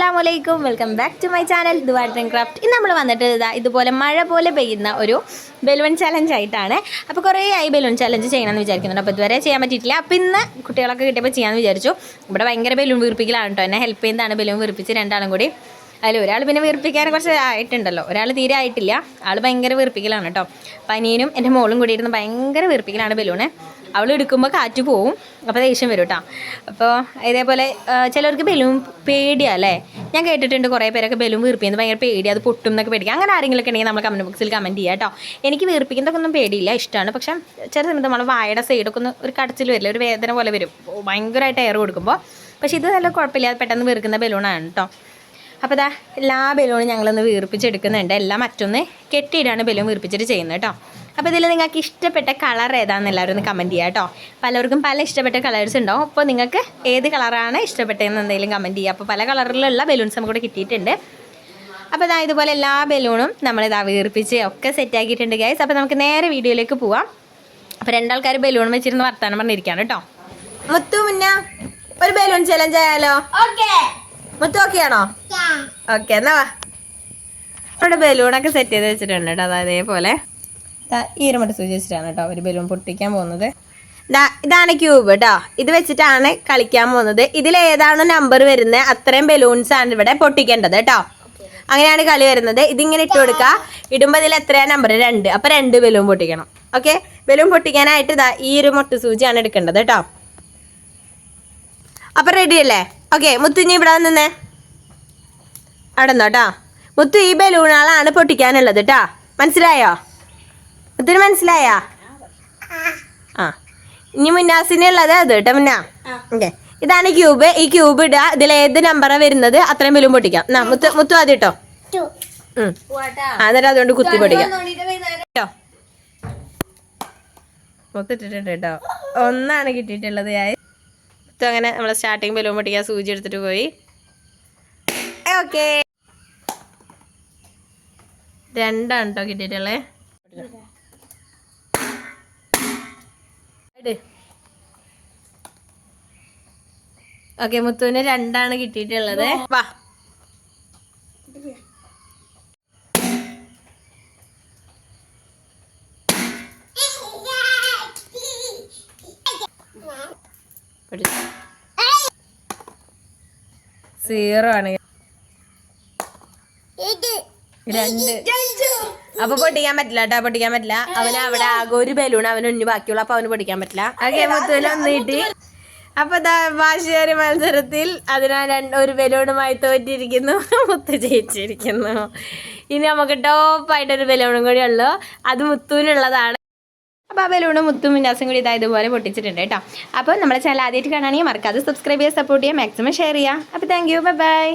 അസ്സലാമലൈക്കും, welcome back to my channel ദുവാർട്ട് and craft. ഇന്ന് നമ്മൾ വന്നിട്ട് ഇതുപോലെ മഴ പോലെ പെയ്യുന്ന ഒരു ബലൂൺ ചലഞ്ച് ആയിട്ടാണ്. അപ്പോൾ കുറേ ആയി ബലൂൺ ചലഞ്ച് ചെയ്യണമെന്ന് വിചാരിക്കുന്നുണ്ട്. അപ്പോൾ ഇതുവരെ ചെയ്യാൻ പറ്റിയിട്ടില്ല. അപ്പോൾ ഇന്ന് കുട്ടികളൊക്കെ കിട്ടിയപ്പോൾ ചെയ്യാമെന്ന് വിചാരിച്ചു. ഇവിടെ ഭയങ്കര ബലൂൺ വീർപ്പിക്കലാണ് കേട്ടോ. എന്നെ ഹെൽപ്പ് ചെയ്യുന്നതാണ് ബലൂൺ വീർപ്പിച്ച് രണ്ടാളും കൂടി. അതിൽ ഒരാൾ പിന്നെ വീർപ്പിക്കാൻ കുറച്ച് ആയിട്ടുണ്ടല്ലോ, ഒരാൾ തീരെ ആയിട്ടില്ല. ആൾ ഭയങ്കര വീർപ്പിക്കലാണ് കേട്ടോ. പനീനും എൻ്റെ മോളും കൂടി ഇരുന്ന് ഭയങ്കര വീർപ്പിക്കലാണ് ബലൂണ്. അവൾ എടുക്കുമ്പോൾ കാറ്റ് പോവും, അപ്പോൾ ദേഷ്യം വരും കേട്ടോ. അപ്പോൾ ഇതേപോലെ ചിലർക്ക് ബലൂൺ പേടിയല്ലേ. ഞാൻ കേട്ടിട്ടുണ്ട് കുറേ പേരൊക്കെ ബലൂൺ വീർപ്പിക്കുന്നത് ഭയങ്കര പേടി, അത് പൊട്ടും എന്നൊക്കെ പേടിക്കുക. അങ്ങനെ ആരെങ്കിലുമൊക്കെ ഉണ്ടെങ്കിൽ നമ്മൾ കമൻറ്റ് ബോക്സിൽ കമൻറ്റ് ചെയ്യുക കേട്ടോ. എനിക്ക് വീർപ്പിക്കുന്നതൊക്കെ ഒന്നും പേടിയില്ല, ഇഷ്ടമാണ്. പക്ഷേ ചില സമയത്ത് നമ്മൾ വായുടെ സൈഡൊക്കെ ഒന്ന് ഒരു കടച്ചിൽ വരില്ല, ഒരു വേദന പോലെ വരും ഭയങ്കരമായിട്ട് എയർ കൊടുക്കുമ്പോൾ. പക്ഷേ ഇത് നല്ല കുഴപ്പമില്ല, പെട്ടെന്ന് വീർക്കുന്ന ബലൂണാണ് കേട്ടോ. അപ്പോൾ ഇതാ എല്ലാ ബലൂണും ഞങ്ങളൊന്ന് വീർപ്പിച്ചെടുക്കുന്നുണ്ട്. എല്ലാം മറ്റൊന്ന് കെട്ടിയിട്ടാണ് ബലൂൺ വീർപ്പിച്ചിട്ട് ചെയ്യുന്നത് കേട്ടോ. അപ്പോൾ ഇതിൽ നിങ്ങൾക്ക് ഇഷ്ടപ്പെട്ട കളർ ഏതാണെന്ന് എല്ലാവരും ഒന്ന് കമൻറ്റ് ചെയ്യുക കേട്ടോ. പലർക്കും പല ഇഷ്ടപ്പെട്ട കളേഴ്സ് ഉണ്ടാവും. അപ്പോൾ നിങ്ങൾക്ക് ഏത് കളറാണ് ഇഷ്ടപ്പെട്ടതെന്ന് എന്തെങ്കിലും കമൻറ്റ് ചെയ്യുക. അപ്പോൾ പല കളറിലുള്ള ബലൂൺസ് നമുക്ക് കൂടെ കിട്ടിയിട്ടുണ്ട്. അപ്പോൾ ഇതാ ഇതുപോലെ എല്ലാ ബലൂണും നമ്മളിതാ വീർപ്പിച്ച് ഒക്കെ സെറ്റാക്കിയിട്ടുണ്ട് ഗൈസ്. അപ്പോൾ നമുക്ക് നേരെ വീഡിയോയിലേക്ക് പോവാം. അപ്പോൾ രണ്ടാൾക്കാർ ബലൂൺ വെച്ചിരുന്ന് വർത്താനം പറഞ്ഞിരിക്കുകയാണ് കേട്ടോ. മുത്തു മുന്ന ഒരു ബലൂൺ ചലഞ്ച് ആയാലോ? മുത്തു ഓക്കെ ആണോ? ഓക്കെ, എന്നാ വാ. അവിടെ ബലൂണൊക്കെ സെറ്റ് ചെയ്ത് വെച്ചിട്ടുണ്ട് കേട്ടോ. അതേപോലെ ഈ ഒരു മട്ട സൂചി വെച്ചിട്ടാണ് കേട്ടോ ഒരു ബലൂൺ പൊട്ടിക്കാൻ പോകുന്നത്. ഇതാണ് ക്യൂബ് കേട്ടോ. ഇത് വെച്ചിട്ടാണ് കളിക്കാൻ പോകുന്നത്. ഇതിലേതാണോ നമ്പർ വരുന്നത് അത്രയും ബലൂൺസ് ആണ് ഇവിടെ പൊട്ടിക്കേണ്ടത് കേട്ടോ. അങ്ങനെയാണ് കളി വരുന്നത്. ഇതിങ്ങനെ ഇട്ട് കൊടുക്കുക. ഇടുമ്പോൾ ഇതിൽ എത്രയാണ് നമ്പർ? 2. അപ്പോൾ 2 ബലൂൺ പൊട്ടിക്കണം. ഓക്കെ, ബലൂൺ പൊട്ടിക്കാനായിട്ട് ഈ ഒരു മൊട്ട സൂചിയാണ് എടുക്കേണ്ടത് കേട്ടോ. അപ്പം റെഡി അല്ലേ? ഓക്കെ, മുത്തുഞ്ഞി ഇവിടെ നിന്നേ അവിടെ നിന്നോ കേട്ടോ. മുത്തു ഈ ബലൂണുകളാണ് പൊട്ടിക്കാനുള്ളത് കേട്ടോ. മനസ്സിലായോ? മുത്തിന് മനസ്സിലായാ? ആ, ഇനി മുന്നാസിനുള്ളത് അത് കേട്ടോ. മുന്ന ഓക്കെ, ഇതാണ് ക്യൂബ്. ഈ ക്യൂബ് ഇടുക. ഇതിൽ ഏത് നമ്പറാണ് വരുന്നത് അത്രയും ബലൂൺ പൊട്ടിക്കാം. എന്നാ മുത്തു ആദ്യം കേട്ടോ. എന്നിട്ട് അതുകൊണ്ട് കുത്തി പൊട്ടിക്കാം കേട്ടോ. മുത്തിട്ടിട്ടുണ്ട് കേട്ടോ. 1 കിട്ടിയിട്ടുള്ളത്. അങ്ങനെ നമ്മൾ സ്റ്റാർട്ടിങ് ബലൂൺ പൊട്ടിക്കാൻ സൂചി എടുത്തിട്ട് പോയി. ഓക്കെ, 2 കേട്ടോ കിട്ടിയിട്ടുള്ളത്. ഓക്കെ, മുത്തുവിന് 2 കിട്ടിയിട്ടുള്ളത്. വാ, സീറോ ആണ്. 2. അപ്പൊ പൊട്ടിക്കാൻ പറ്റില്ല കേട്ടോ, പൊട്ടിക്കാൻ പറ്റില്ല. അവന് അവിടെ ആകെ ഒരു ബലൂൺ അവന് ഉണ്ണി ബാക്കിയുള്ള, അപ്പൊ അവന് പൊട്ടിക്കാൻ പറ്റില്ല. ഓക്കെ, മുത്തുവിന് 1 കിട്ടി. അപ്പൊ വാശിയേറിയ മത്സരത്തിൽ അതിനാൽ ഒരു ബലൂണുമായി തോറ്റിരിക്കുന്നു. മുത്തു ജയിച്ചിരിക്കുന്നു. ഇനി നമുക്ക് ടോപ്പായിട്ടൊരു ബലൂണും കൂടി ഉള്ളു, അത് മുത്തുവിനുള്ളതാണ്. അപ്പോൾ ആ ബലൂണും മുത്തും വിന്യാസം കൂടി ഇതുപോലെ പൊട്ടിച്ചിട്ടുണ്ട് കേട്ടോ. അപ്പോൾ നമ്മുടെ ചാനൽ ആദ്യമായിട്ട് കാണുകയാണെങ്കിൽ മറക്കാതെ സബ്സ്ക്രൈബ് ചെയ്യുക, സപ്പോർട്ട് ചെയ്യുക, മാക്സിമം ഷെയർ ചെയ്യുക. അപ്പോൾ താങ്ക് യു, ബൈ ബൈ.